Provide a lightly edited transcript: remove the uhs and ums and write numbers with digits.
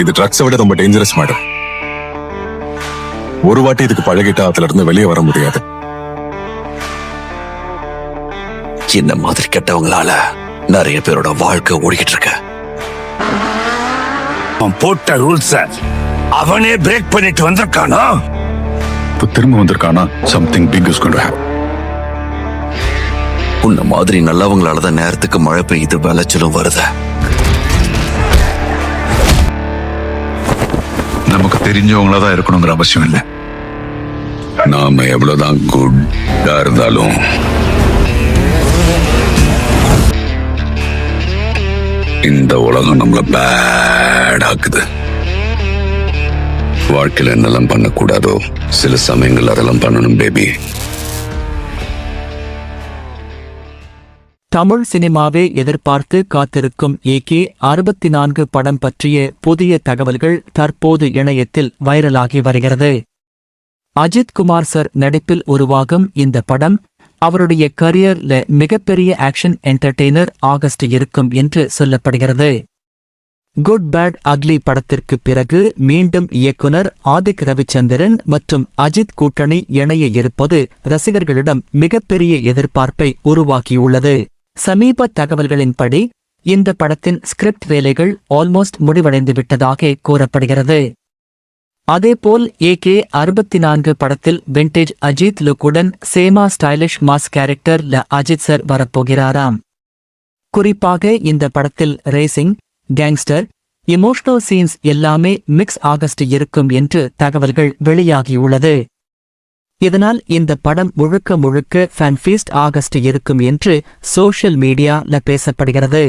இது ட்ரக்ஸை விட ரொம்ப டேஞ்சரஸ் மேடம். ஒரு வாட்டி இதுக்கு பழகிட்டா அதுல இருந்து வெளியே வர முடியாது. இந்த மாதிரி கெட்டவங்களால நிறைய பேரோட வாழ்க்கை ஓடிக்கிட்டு இருக்க. அவன் போட்ட ரூல்ஸ அவனே பிரேக் பண்ணிட்டு வந்திருக்கானா? இப்ப திரும்ப வந்திருக்கானா? Something big is going to happen. உன்ன மாதிரி நல்லவங்களாலதான் நேரத்துக்கு மழை பெய்யுது, விளைச்சலும் வருது. நமக்கு தெரிஞ்சவங்களா தான் இருக்கணுங்கிற அவசியம் இல்லை. நாம எவ்வளவுதான் குட்டா இருந்தாலும் இந்த உலகம் நம்மள பேட் ஆக்குது. வாழ்க்கையில என்னெல்லாம் பண்ணக்கூடாதோ சில சமயங்கள் அதெல்லாம் பண்ணணும் பேபி. தமிழ் சினிமாவை எதிர்பார்த்து காத்திருக்கும் AK 64 படம் பற்றிய புதிய தகவல்கள் தற்போது இணையத்தில் வைரலாகி வருகிறது. அஜித் குமார் சார் நடிப்பில் உருவாகும் இந்த படம் அவருடைய கரியர்ல மிகப்பெரிய ஆக்ஷன் என்டர்டெய்னர் ஆகஸ்ட் இருக்கும் என்று சொல்லப்படுகிறது. குட் பேட் அக்லி படத்திற்கு பிறகு மீண்டும் இயக்குனர் ஆதிக் ரவிச்சந்திரன் மற்றும் அஜித் கூட்டணி இணைய இருப்பது ரசிகர்களிடம் மிகப்பெரிய எதிர்பார்ப்பை உருவாக்கியுள்ளது. சமீப தகவல்களின்படி இந்த படத்தின் ஸ்கிரிப்ட் வேலைகள் ஆல்மோஸ்ட் முடிவடைந்து விட்டதாக கூறப்படுகிறது. அதேபோல் AK 64 படத்தில் விண்டேஜ் அஜித் லுக்குடன் சேமா ஸ்டைலிஷ் மாஸ் கேரக்டர்ல அஜித் சார் வரப்போகிறாராம். குறிப்பாக இந்த படத்தில் ரேசிங், கேங்ஸ்டர், இமோஷனல் சீன்ஸ் எல்லாமே மிக்ஸ் ஆகஸ்ட் இருக்கும் என்று தகவல்கள் வெளியாகியுள்ளது. இதனால் இந்த படம் முழுக்க முழுக்க ஃபேன் ஃபீஸ்ட் ஆகஸ்ட் இருக்கும் என்று சோஷியல் மீடியால பேசப்படுகிறது.